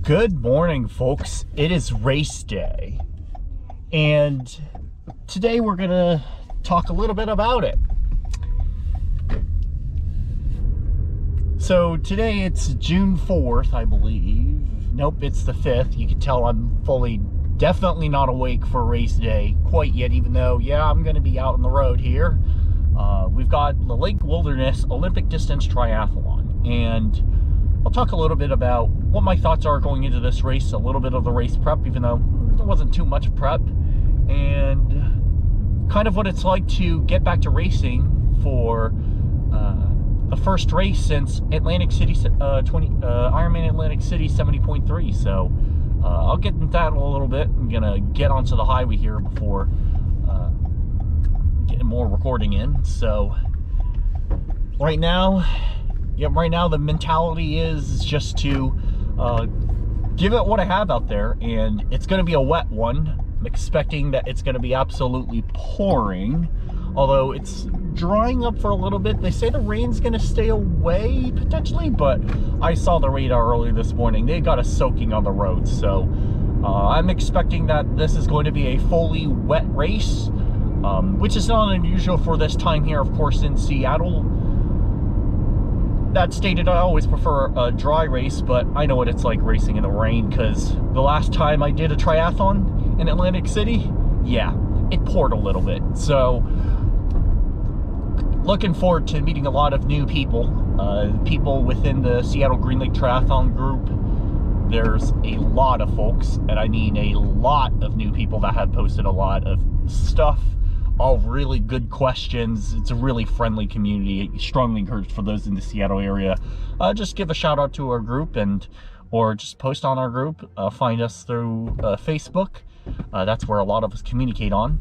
Good morning, folks. It is race day, and today we're gonna talk a little bit about it. So today it's June 4th, I believe. Nope, it's the 5th. You can tell I'm definitely not awake for race day quite yet, even though, yeah, I'm gonna be out on the road here. We've got the Lake Wilderness Olympic Distance Triathlon, and I'll talk a little bit about what my thoughts are going into this race, a little bit of the race prep, even though there wasn't too much prep, and kind of what it's like to get back to racing for the first race since Atlantic City, Ironman Atlantic City 70.3. So I'll get into that in a little bit. I'm gonna get onto the highway here before getting more recording in. So right now the mentality is just to give it what I have out there, and it's going to be a wet one. I'm expecting that it's going to be absolutely pouring, although it's drying up for a little bit. They say the rain's going to stay away potentially, but I saw the radar early this morning. They got us soaking on the roads, so I'm expecting that this is going to be a fully wet race, which is not unusual for this time here, of course, in Seattle. That stated, I always prefer a dry race, but I know what it's like racing in the rain, because the last time I did a triathlon in Atlantic City, yeah, it poured a little bit. So looking forward to meeting a lot of new people, people within the Seattle Green Lake Triathlon group. There's a lot of folks, and I mean a lot of new people that have posted a lot of stuff. All really good questions. It's a really friendly community. Strongly encouraged for those in the Seattle area. Just give a shout out to our group, or just post on our group. Find us through Facebook. That's where a lot of us communicate on.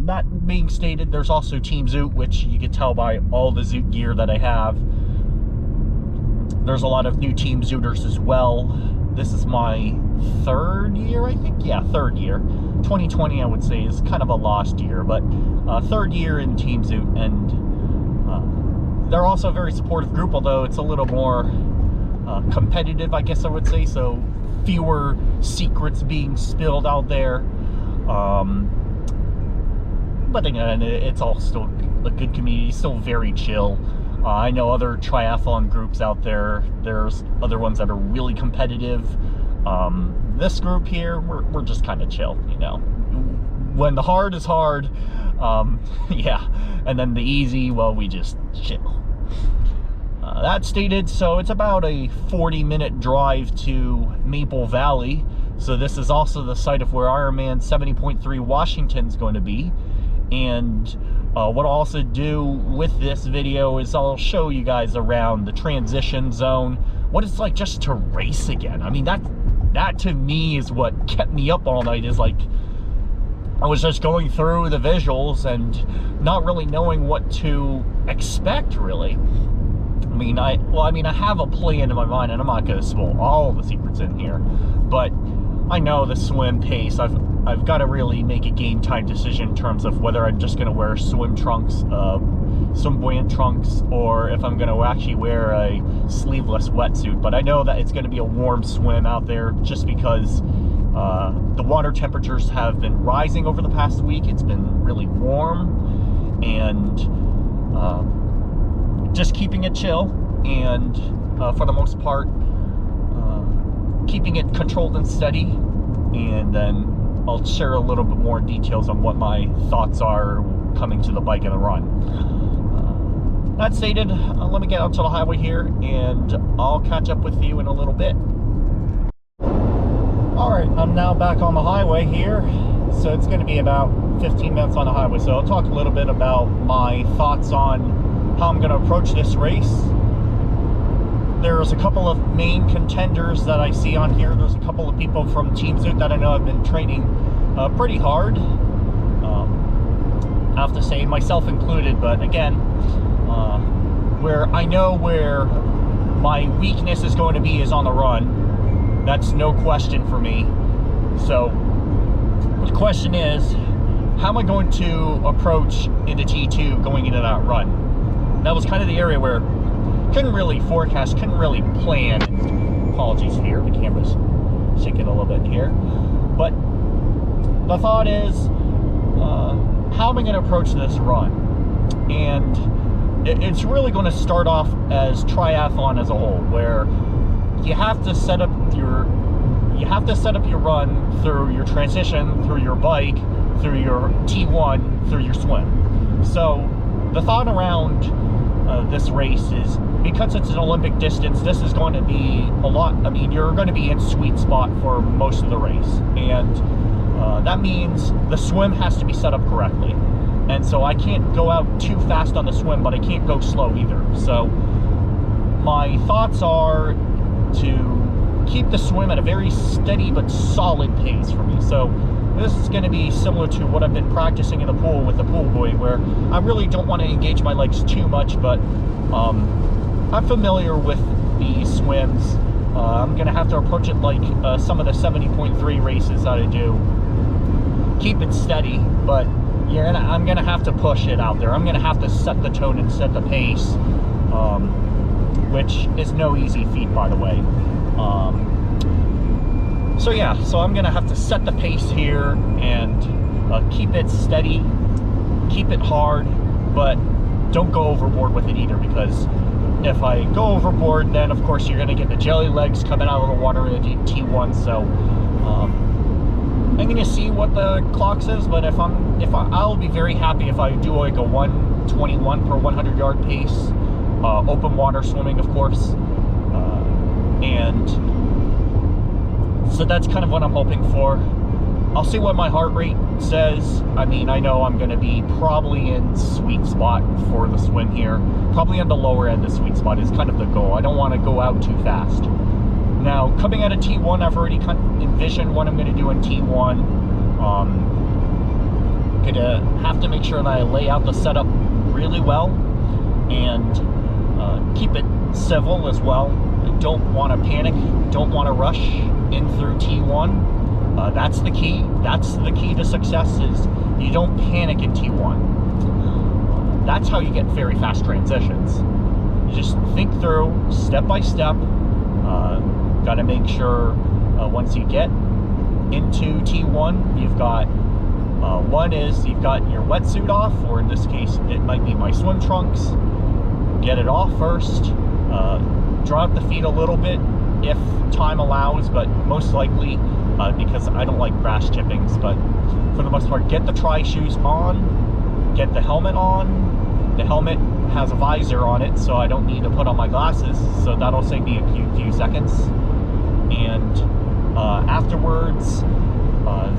That being stated, there's also Team Zoot, which you can tell by all the Zoot gear that I have. There's a lot of new Team Zooters as well. This is my third year, I think. Yeah, third year. 2020, I would say, is kind of a lost year, but third year in Team Zoot, and they're also a very supportive group, although it's a little more competitive, I guess I would say, so fewer secrets being spilled out there. But again, it's all still a good community, still very chill. I know other triathlon groups out there. There's other ones that are really competitive. This group here, we're just kind of chill, you know. When the hard is hard, yeah, and then the easy, well, we just chill. That stated, so it's about a 40-minute drive to Maple Valley. So this is also the site of where Ironman 70.3 Washington's going to be. And what I'll also do with this video is I'll show you guys around the transition zone, what it's like just to race again. I mean, that to me is what kept me up all night, is like I was just going through the visuals and not really knowing what to expect, really. I mean, I have a plan in my mind, and I'm not going to spill all the secrets in here, but I know the swim pace. I've got to really make a game time decision in terms of whether I'm just going to wear swim trunks, swim buoyant trunks, or if I'm going to actually wear a sleeveless wetsuit. But I know that it's going to be a warm swim out there, just because the water temperatures have been rising over the past week. It's been really warm, and just keeping it chill, and for the most part keeping it controlled and steady. And then I'll share a little bit more details on what my thoughts are coming to the bike and the run. That stated, let me get onto the highway here, and I'll catch up with you in a little bit. Alright, I'm now back on the highway here. So it's going to be about 15 minutes on the highway. So I'll talk a little bit about my thoughts on how I'm going to approach this race. There's a couple of main contenders that I see on here. There's a couple of people from Team Zoot that I know have been training pretty hard. I have to say, myself included, but again, where I know where my weakness is going to be is on the run. That's no question for me. So the question is, how am I going to approach into T2 going into that run? That was kind of the area where couldn't really forecast, couldn't really plan apologies here, the camera's shaking a little bit here. But the thought is, how am I going to approach this run? And it's really going to start off as triathlon as a whole, where you have to set up your run through your transition, through your bike, through your T1, through your swim. So the thought around this race is, because it's an Olympic distance, this is going to be a lot. I mean, you're going to be in sweet spot for most of the race, and that means the swim has to be set up correctly. And so I can't go out too fast on the swim, but I can't go slow either. So my thoughts are to keep the swim at a very steady but solid pace for me. So this is going to be similar to what I've been practicing in the pool with the pool buoy, where I really don't want to engage my legs too much, but I'm familiar with the swims. I'm going to have to approach it like some of the 70.3 races that I do. Keep it steady, but I'm going to have to push it out there. I'm going to have to set the tone and set the pace, which is no easy feat, by the way. So yeah, so I'm going to have to set the pace here and keep it steady, keep it hard, but don't go overboard with it either, because if I go overboard, then of course you're going to get the jelly legs coming out of the water in the T1. So I'm going to see what the clock says, but I'll be very happy if I do like a 1:21 per 100 yard pace, open water swimming, of course, and so that's kind of what I'm hoping for. I'll see what my heart rate says. I mean, I know I'm going to be probably in sweet spot for the swim here. Probably on the lower end of sweet spot is kind of the goal. I don't want to go out too fast. Now, coming out of T1, I've already kind of envisioned what I'm going to do in T1. Going to have to make sure that I lay out the setup really well and keep it civil as well. I don't want to panic, don't want to rush in through T1. That's the key. That's the key to success, is you don't panic in T1. That's how you get very fast transitions. You just think through step by step. Got to make sure once you get into T1, you've got one is you've got your wetsuit off, or in this case it might be my swim trunks. Get it off first. Draw out the feet a little bit if time allows, but most likely because I don't like grass chippings, but for the most part, get the tri shoes on, get the helmet on. The helmet has a visor on it, so I don't need to put on my glasses, so that'll save me a few seconds. And afterwards,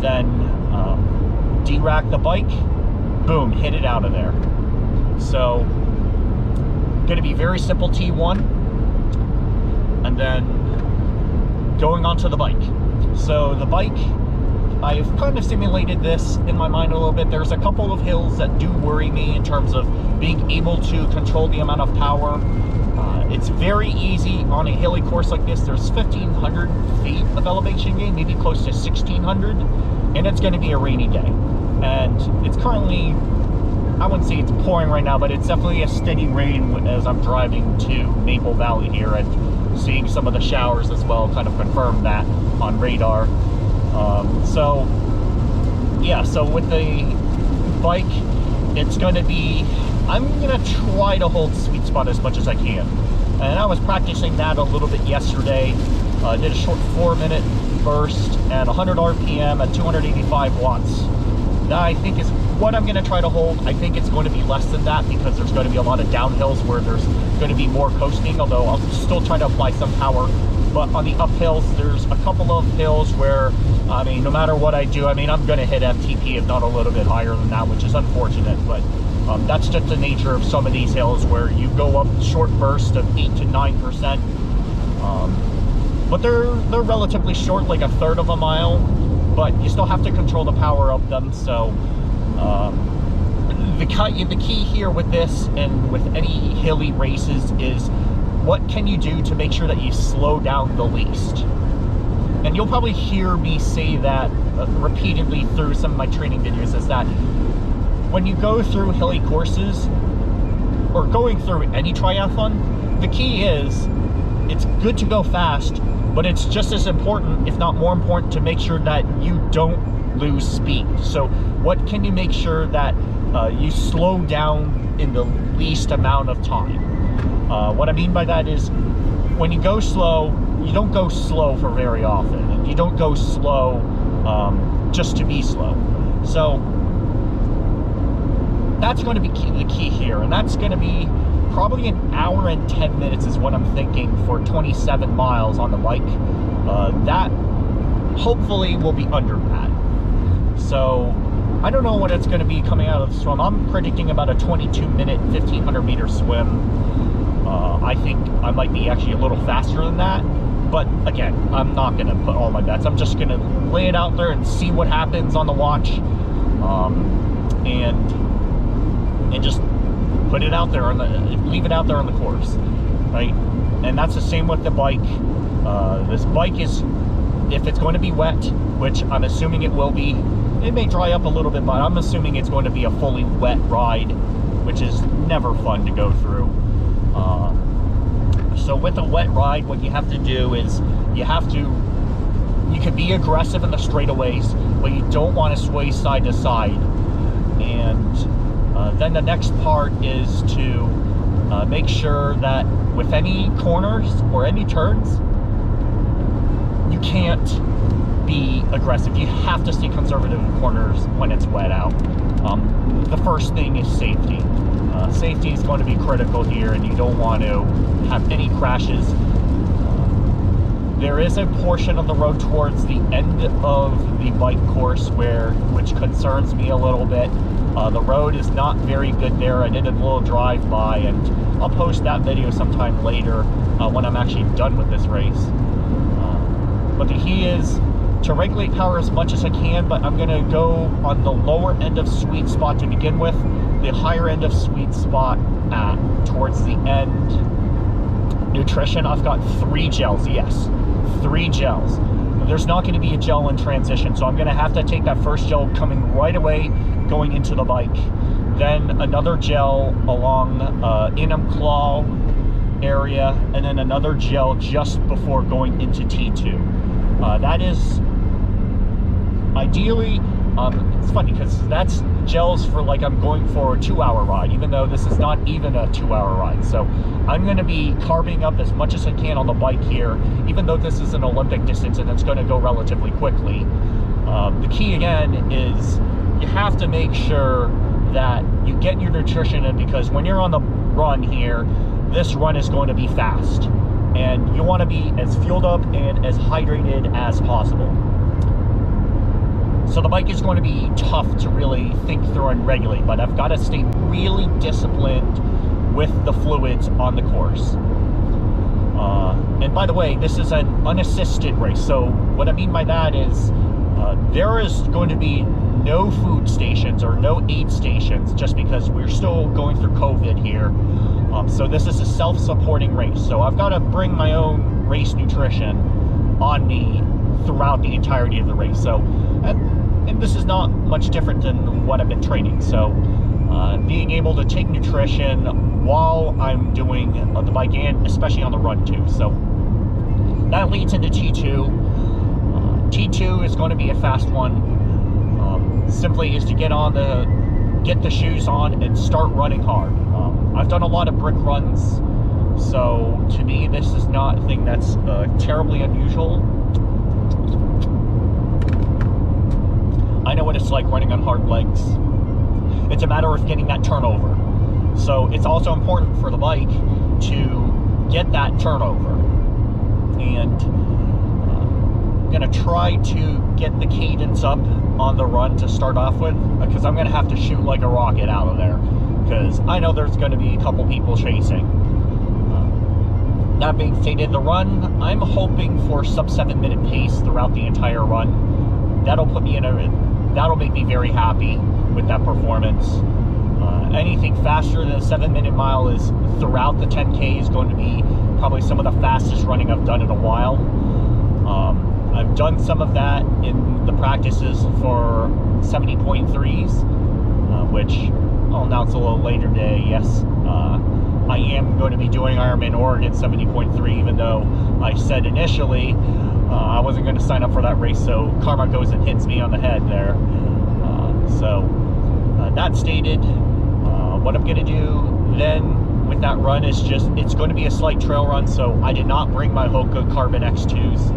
then de-rack the bike, boom, hit it out of there. So, going to be very simple T1, and then going onto the bike. So the bike, I've kind of simulated this in my mind a little bit. There's a couple of hills that do worry me in terms of being able to control the amount of power. It's very easy on a hilly course like this. There's 1,500 feet of elevation gain, maybe close to 1,600, and it's going to be a rainy day. And it's currently, I wouldn't say it's pouring right now, but it's definitely a steady rain as I'm driving to Maple Valley here, and seeing some of the showers as well kind of confirm that on radar. So yeah, so with the bike, it's going to be, I'm going to try to hold sweet spot as much as I can. And I was practicing that a little bit yesterday. Did a short 4-minute burst at 100 RPM at 285 watts. That I think is what I'm going to try to hold. I think it's going to be less than that, because there's going to be a lot of downhills where there's going to be more coasting, although I'll still try to apply some power. But on the uphills, there's a couple of hills where, I mean, no matter what I do, I mean, I'm going to hit FTP, if not a little bit higher than that, which is unfortunate. But that's just the nature of some of these hills, where you go up short bursts of 8 to 9%. But they're relatively short, like a third of a mile. But you still have to control the power of them. So the key here with this and with any hilly races is, what can you do to make sure that you slow down the least? And you'll probably hear me say that repeatedly through some of my training videos, is that when you go through hilly courses, or going through any triathlon, the key is, it's good to go fast, But it's just as important, if not more important, to make sure that you don't lose speed. So what can you make sure that you slow down in the least amount of time? What I mean by that is, when you go slow, you don't go slow for very often, and you don't go slow just to be slow. So that's going to be the key here, and that's going to be probably an hour and 10 minutes is what I'm thinking for 27 miles on the bike. That hopefully will be under that. So I don't know what it's going to be coming out of the swim. I'm predicting about a 22-minute 1,500 meter swim. I think I might be actually a little faster than that, but again, I'm not going to put all my bets. I'm just going to lay it out there and see what happens on the watch, and just put it out there leave it out there on the course, right? And that's the same with the bike. This bike is, if it's going to be wet, which I'm assuming it will be, it may dry up a little bit, but I'm assuming it's going to be a fully wet ride, which is never fun to go through. So with a wet ride, what you have to do is you can be aggressive in the straightaways, but you don't want to sway side to side. And then the next part is to make sure that with any corners or any turns, you can't be aggressive. You have to stay conservative in corners when it's wet out. The first thing is safety. Safety is going to be critical here, and you don't want to have any crashes. There is a portion of the road towards the end of the bike course which concerns me a little bit. The road is not very good there. I did a little drive-by, and I'll post that video sometime later when I'm actually done with this race. But the key is to regulate power as much as I can, but I'm going to go on the lower end of sweet spot to begin with, the higher end of sweet spot towards the end. Nutrition, I've got 3 gels, yes, 3 gels. There's not going to be a gel in transition, so I'm going to have to take that first gel coming right away, going into the bike, then another gel along Inham Claw area, and then another gel just before going into T2. That is ideally, it's funny because that's gels for like I'm going for a 2-hour ride, even though this is not even a 2-hour ride. So I'm going to be carbing up as much as I can on the bike here, even though this is an Olympic distance and it's going to go relatively quickly. The key again is you have to make sure that you get your nutrition in, because when you're on the run here, this run is going to be fast, and you want to be as fueled up and as hydrated as possible. So the bike is going to be tough to really think through and regulate, but I've got to stay really disciplined with the fluids on the course. And by the way, this is an unassisted race, so what I mean by that is there is going to be no food stations or no aid stations, just because we're still going through COVID here. So this is a self-supporting race, so I've got to bring my own race nutrition on me throughout the entirety of the race. So and this is not much different than what I've been training, so being able to take nutrition while I'm doing the bike, and especially on the run too. So that leads into T2. T2 is going to be a fast one. Simply is to get the shoes on and start running hard. I've done a lot of brick runs, so to me this is not a thing that's terribly unusual. I know what it's like running on hard legs. It's a matter of getting that turnover. So it's also important for the bike to get that turnover. And I'm going to try to get the cadence up on the run to start off with, because I'm going to have to shoot like a rocket out of there, because I know there's going to be a couple people chasing. That being stated, the run, I'm hoping for sub 7-minute pace throughout the entire run. That'll put me that'll make me very happy with that performance. Anything faster than a 7-minute mile is throughout the 10K is going to be probably some of the fastest running I've done in a while. I've done some of that in the practices for 70.3s, which I'll announce a little later today, yes. I am going to be doing Ironman Oregon 70.3, even though I said initially I wasn't going to sign up for that race, so karma goes and hits me on the head there. That stated, what I'm going to do then with that run is just, it's going to be a slight trail run, so I did not bring my Hoka Carbon X2s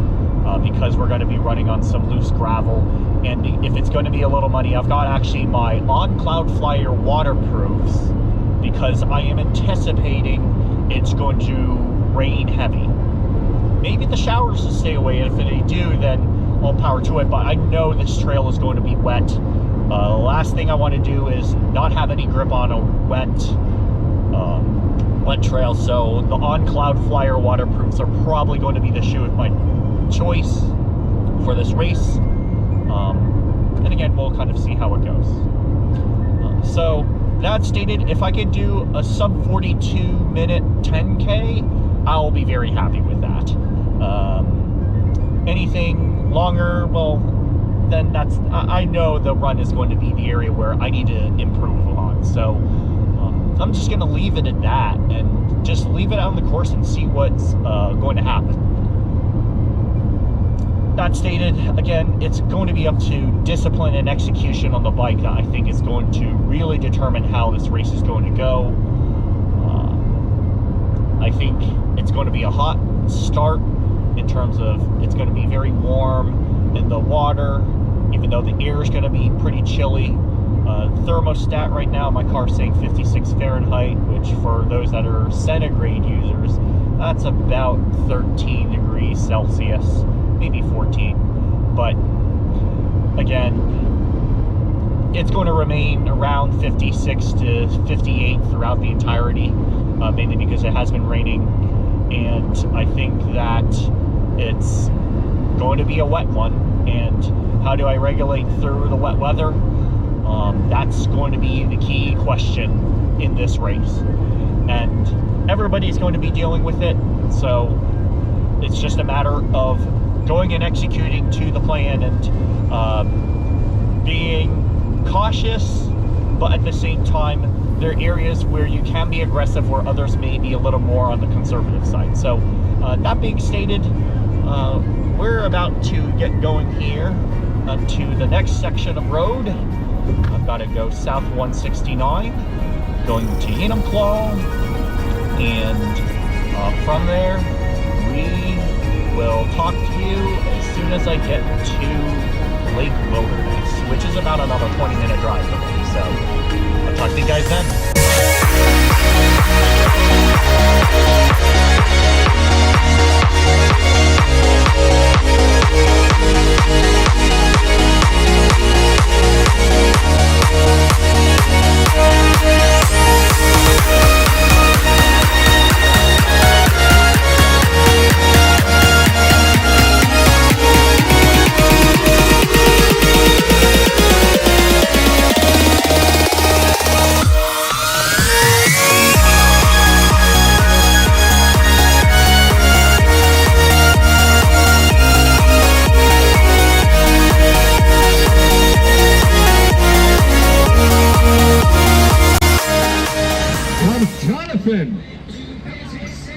because we're going to be running on some loose gravel, and if it's going to be a little muddy, I've got actually my On Cloud Flyer waterproofs, because I am anticipating it's going to rain heavy. Maybe the showers will stay away, and if they do, then I'll power to it, but I know this trail is going to be wet. The last thing I want to do is not have any grip on a wet trail, so the On Cloud Flyer waterproofs are probably going to be the shoe of my choice for this race. And again, we'll kind of see how it goes. So that stated, if I could do a sub 42 minute 10K, I'll be very happy with that. Anything longer, well, then that's, I know the run is going to be the area where I need to improve on. So I'm just going to leave it at that and just leave it out on the course and see what's going to happen. That stated, again, it's going to be up to discipline and execution on the bike that I think is going to really determine how this race is going to go. I think it's going to be a hot start in terms of it's going to be very warm in the water, even though the air is going to be pretty chilly. Thermostat right now, my car's saying 56 Fahrenheit, which for those that are centigrade users, that's about 13 degrees Celsius, maybe 14. But again, it's going to remain around 56 to 58 throughout the entirety, mainly because it has been raining, and I think that it's going to be a wet one. And how do I regulate through the wet weather? That's going to be the key question in this race, and everybody's going to be dealing with it, so it's just a matter of going and executing to the plan and being cautious, but at the same time there are areas where you can be aggressive where others may be a little more on the conservative side. So that being stated, we're about to get going here to the next section of road. I've got to go south 169, going to Enumclaw, and from there we will talk to you as soon as I get to Lake Wilderness, which is about another 20-minute drive from me. So I'll talk to you guys then.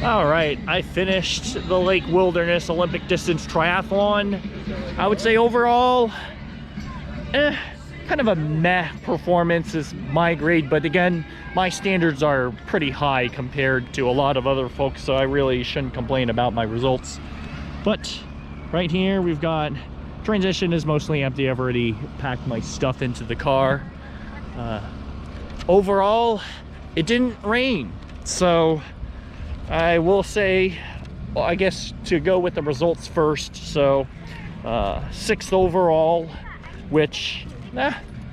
All right, I finished the Lake Wilderness Olympic Distance Triathlon. I would say overall, kind of a meh performance is my grade, but again, my standards are pretty high compared to a lot of other folks, so I really shouldn't complain about my results. But right here, we've got, transition is mostly empty. I've already packed my stuff into the car. Overall, it didn't rain, so I will say, well, I guess to go with the results first, so 6th overall, which,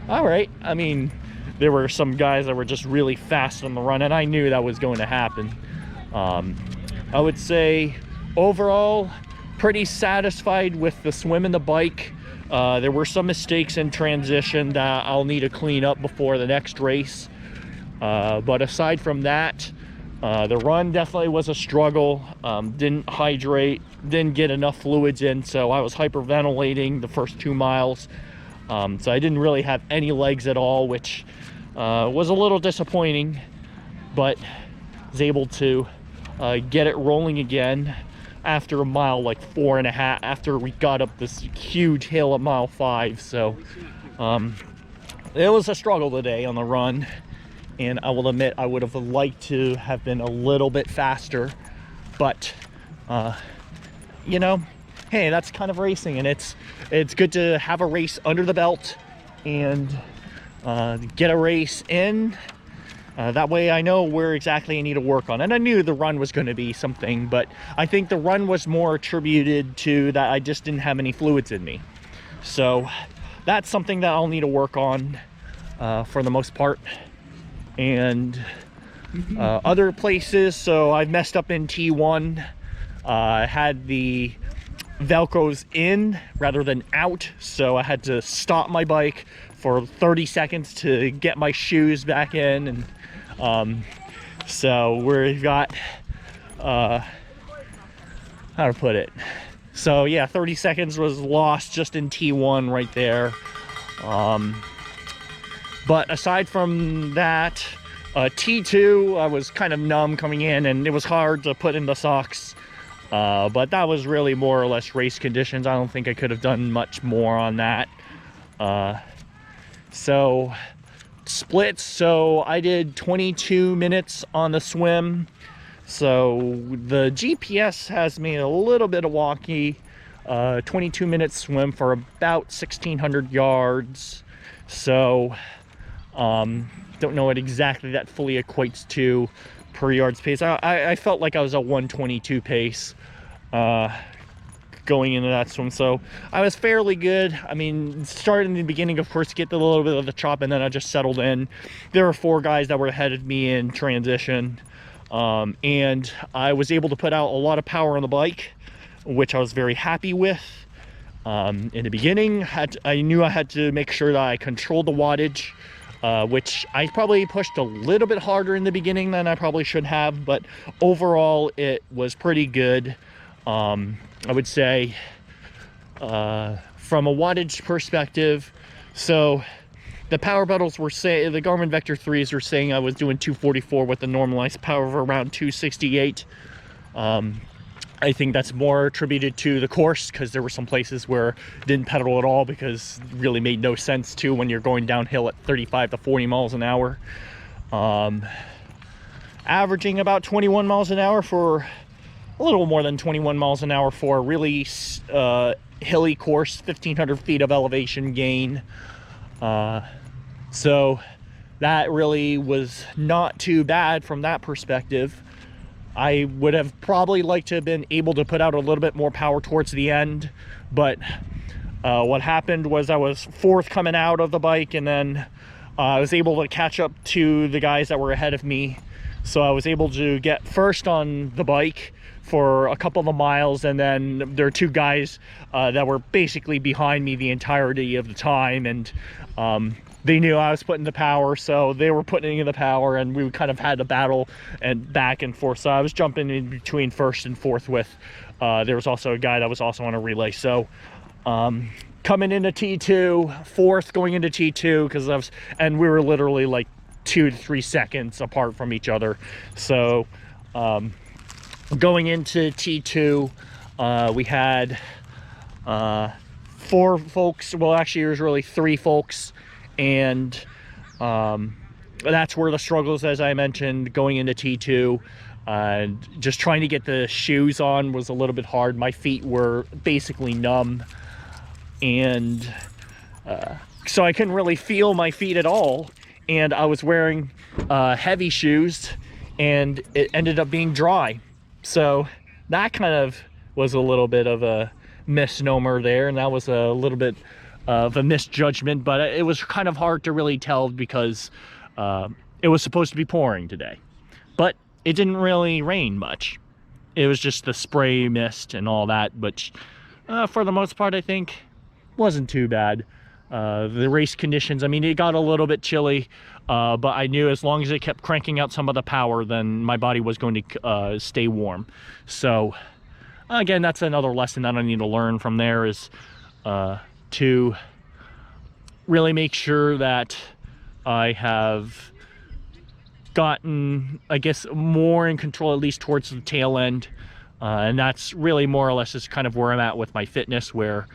all right. I mean, there were some guys that were just really fast on the run, and I knew that was going to happen. I would say overall, pretty satisfied with the swim and the bike. There were some mistakes in transition that I'll need to clean up before the next race. But aside from that, the run definitely was a struggle. Didn't hydrate, didn't get enough fluids in, so I was hyperventilating the first 2 miles. So I didn't really have any legs at all, which was a little disappointing. But was able to get it rolling again after a mile, like 4.5, after we got up this huge hill at mile 5. So it was a struggle today on the run, and I will admit I would have liked to have been a little bit faster, but you know, hey, that's kind of racing, and it's good to have a race under the belt and get a race in. That way I know where exactly I need to work on. And I knew the run was going to be something, but I think the run was more attributed to that I just didn't have any fluids in me. So that's something that I'll need to work on for the most part. And other places, so I've messed up in T1. I had the Velcros in rather than out, so I had to stop my bike for 30 seconds to get my shoes back in. And so we've got how to put it, so yeah, 30 seconds was lost just in T1 right there. But aside from that, T2 I was kind of numb coming in, and it was hard to put in the socks, but that was really more or less race conditions. I don't think I could have done much more on that. So splits, so I did 22 minutes on the swim. So the GPS has me a little bit of wonky. 22 minutes swim for about 1,600 yards. So don't know what exactly that fully equates to per yards pace. I felt like I was a 122 pace going into that swim, so I was fairly good. I mean, started in the beginning, of course, to get a little bit of the chop, and then I just settled in. There were 4 guys that were ahead of me in transition, and I was able to put out a lot of power on the bike, which I was very happy with. In the beginning, I knew I had to make sure that I controlled the wattage, which I probably pushed a little bit harder in the beginning than I probably should have, but overall it was pretty good. I would say from a wattage perspective, so the power pedals were saying, the Garmin Vector 3s were saying I was doing 244 with a normalized power of around 268. I think that's more attributed to the course, because there were some places where I didn't pedal at all because it really made no sense to when you're going downhill at 35 to 40 miles an hour. Averaging about 21 miles an hour for a little more than 21 miles an hour for a really hilly course, 1,500 feet of elevation gain. So that really was not too bad from that perspective. I would have probably liked to have been able to put out a little bit more power towards the end, but what happened was I was 4th coming out of the bike, and then I was able to catch up to the guys that were ahead of me. So I was able to get first on the bike for a couple of miles, and then there are 2 guys that were basically behind me the entirety of the time, and they knew I was putting the power, so they were putting in the power, and we kind of had a battle and back and forth. So I was jumping in between 1st and 4th with there was also a guy that was also on a relay. So coming into T2, 4th going into T2, because and we were literally like 2 to 3 seconds apart from each other. So going into T2, we had 4 folks. Well, actually there was really 3 folks, and that's where the struggles, as I mentioned, going into T2. Just trying to get the shoes on was a little bit hard. My feet were basically numb, and so I couldn't really feel my feet at all, and I was wearing heavy shoes, and it ended up being dry. So that kind of was a little bit of a misnomer there, and that was a little bit of a misjudgment, but it was kind of hard to really tell because it was supposed to be pouring today, but it didn't really rain much. It was just the spray mist and all that, which for the most part I think wasn't too bad. The race conditions, I mean, it got a little bit chilly, but I knew as long as it kept cranking out some of the power, then my body was going to stay warm. So again, that's another lesson that I need to learn from there, is to really make sure that I have gotten, I guess, more in control, at least towards the tail end. And that's really more or less is kind of where I'm at with my fitness, where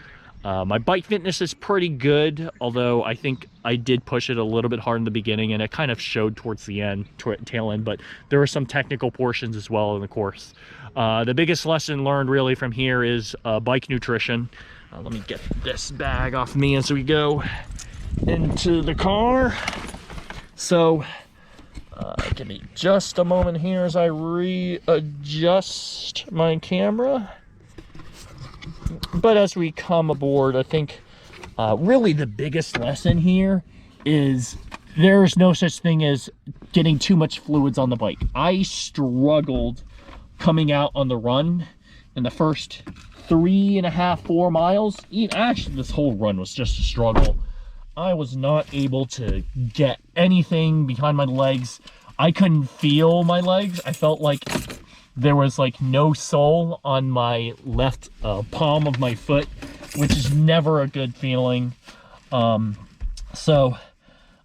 my bike fitness is pretty good, although I think I did push it a little bit hard in the beginning, and it kind of showed towards the end, tail end, but there were some technical portions as well in the course. The biggest lesson learned really from here is bike nutrition. Let me get this bag off me as we go into the car. So give me just a moment here as I readjust my camera. But as we come aboard, I think really the biggest lesson here is there's no such thing as getting too much fluids on the bike. I struggled coming out on the run in the first 3.5, 4 miles. Actually, this whole run was just a struggle. I was not able to get anything behind my legs. I couldn't feel my legs. I felt like there was like no sole on my left palm of my foot, which is never a good feeling. So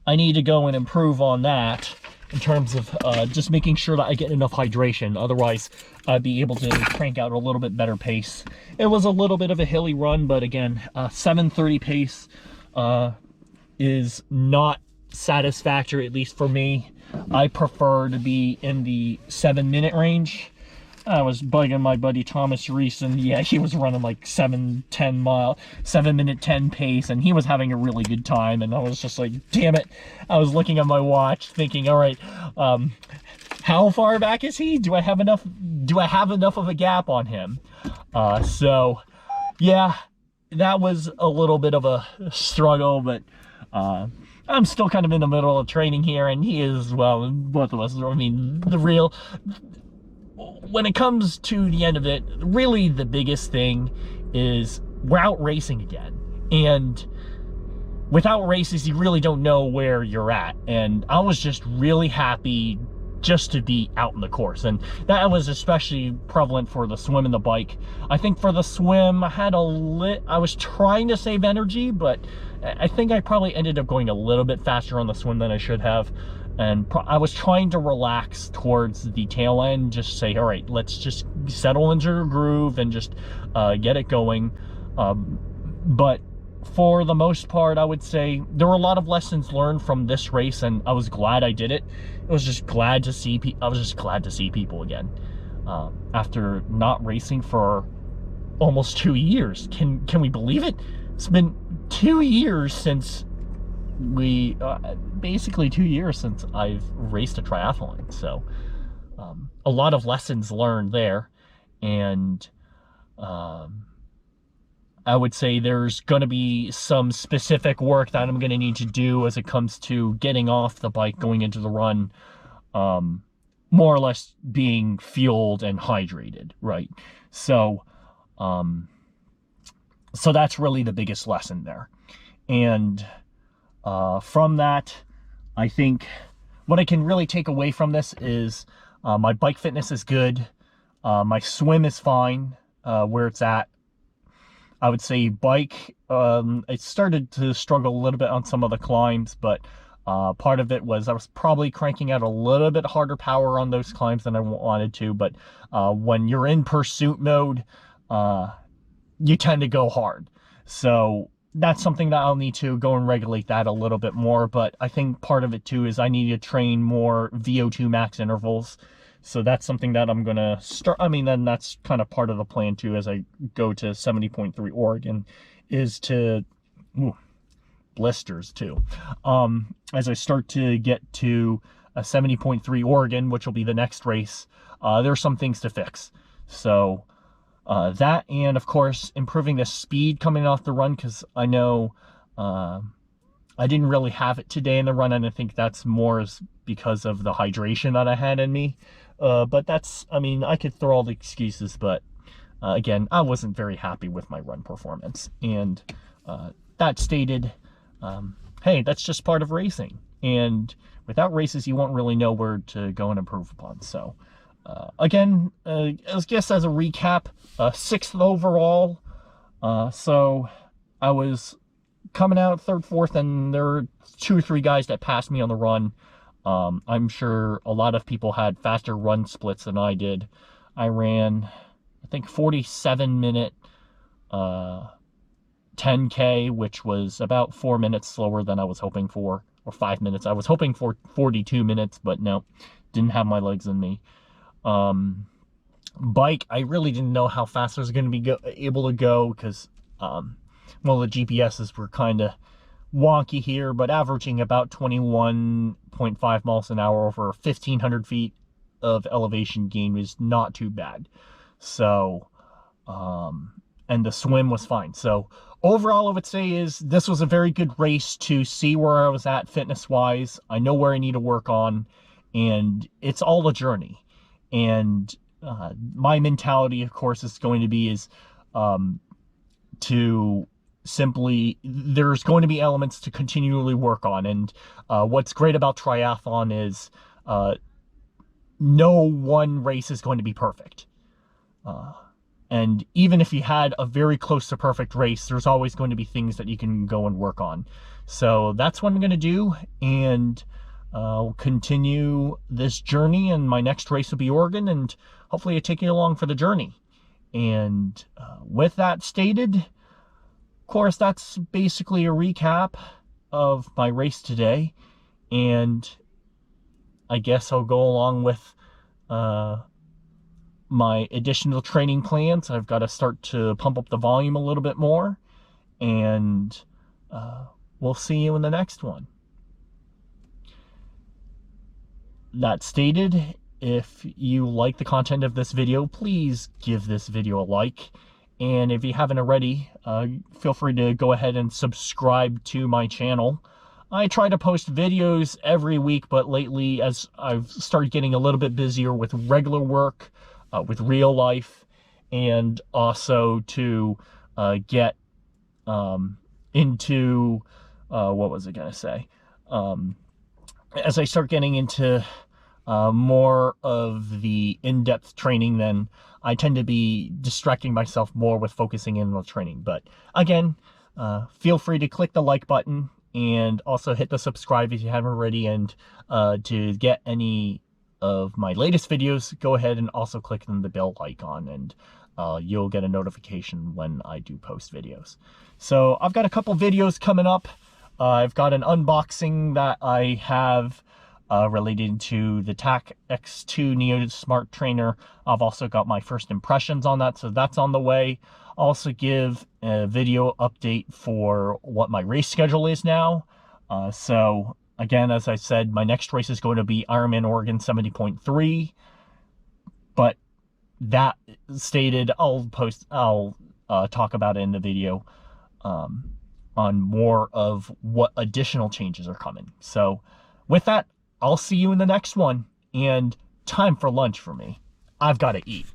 I need to go and improve on that in terms of just making sure that I get enough hydration. Otherwise, I'd be able to crank out a little bit better pace. It was a little bit of a hilly run, but again, 7:30 pace is not satisfactory, at least for me. I prefer to be in the 7-minute range. I was bugging my buddy Thomas Reese, and yeah, he was running like 7-minute 10 pace, and he was having a really good time, and I was just like, damn it. I was looking at my watch thinking, all right, how far back is he? Do I have enough of a gap on him? So yeah, that was a little bit of a struggle, but I'm still kind of in the middle of training here, and he is, well, both of us. I mean, when it comes to the end of it, really the biggest thing is we're out racing again. And without races, you really don't know where you're at. And I was just really happy just to be out in the course. And that was especially prevalent for the swim and the bike. I think for the swim, I was trying to save energy, but I think I probably ended up going a little bit faster on the swim than I should have. And I was trying to relax towards the tail end, just say, all right, let's just settle into a groove and just get it going. But for the most part, I would say there were a lot of lessons learned from this race, and I was glad I did it. I was just glad to see people again after not racing for almost 2 years. Can we believe it? It's been 2 years since basically 2 years since I've raced a triathlon. So a lot of lessons learned there, and I would say there's going to be some specific work that I'm going to need to do as it comes to getting off the bike, going into the run, more or less being fueled and hydrated, right? So so that's really the biggest lesson there. And from that, I think what I can really take away from this is my bike fitness is good. My swim is fine where it's at. I would say bike, it started to struggle a little bit on some of the climbs, but part of it was I was probably cranking out a little bit harder power on those climbs than I wanted to. But when you're in pursuit mode, you tend to go hard. So that's something that I'll need to go and regulate that a little bit more. But I think part of it too is I need to train more VO2 max intervals. So that's something that I'm going to start. I mean, then that's kind of part of the plan too, as I go to 70.3 Oregon, is to, blisters too. As I start to get to a 70.3 Oregon, which will be the next race, there's some things to fix. So that, and of course, improving the speed coming off the run, because I know I didn't really have it today in the run, and I think that's more because of the hydration that I had in me. But that's, I mean, I could throw all the excuses, but again, I wasn't very happy with my run performance. And that stated, hey, that's just part of racing. And without races, you won't really know where to go and improve upon. So again, I guess as a recap, 6th overall. So I was coming out 3rd, 4th, and there were 2 or 3 guys that passed me on the run. I'm sure a lot of people had faster run splits than I did. I ran, I think, 47-minute 10K, which was about 4 minutes slower than I was hoping for, or 5 minutes. I was hoping for 42 minutes, but no, didn't have my legs in me. Bike, I really didn't know how fast I was going to be able to go, because, well, the GPSs were kind of wonky here, but averaging about 21.5 miles an hour over 1,500 feet of elevation gain was not too bad. So, and the swim was fine. So overall, I would say is this was a very good race to see where I was at fitness-wise. I know where I need to work on, and it's all a journey. And my mentality, of course, is going to be to simply, there's going to be elements to continually work on. And what's great about triathlon is no one race is going to be perfect. And even if you had a very close to perfect race, there's always going to be things that you can go and work on. So that's what I'm going to do, and I'll continue this journey, and my next race will be Oregon, and hopefully I take you along for the journey. And with that stated, of course, that's basically a recap of my race today, and I guess I'll go along with my additional training plans. I've got to start to pump up the volume a little bit more, and we'll see you in the next one. That stated, if you like the content of this video, please give this video a like, and if you haven't already, feel free to go ahead and subscribe to my channel. I try to post videos every week, but lately, as I've started getting a little bit busier with regular work, with real life, and also to get into, what was I going to say? As I start getting into more of the in-depth training, then I tend to be distracting myself more with focusing in on training. But again, feel free to click the like button, and also hit the subscribe if you haven't already, and to get any of my latest videos, go ahead and also click on the bell icon, and you'll get a notification when I do post videos. So I've got a couple videos coming up. I've got an unboxing that I have related to the TAC X2 Neo Smart Trainer. I've also got my first impressions on that, so that's on the way. Also give a video update for what my race schedule is now. So again, as I said, my next race is going to be Ironman Oregon 70.3. But that stated, I'll talk about it in the video on more of what additional changes are coming. So with that, I'll see you in the next one, and time for lunch for me. I've got to eat.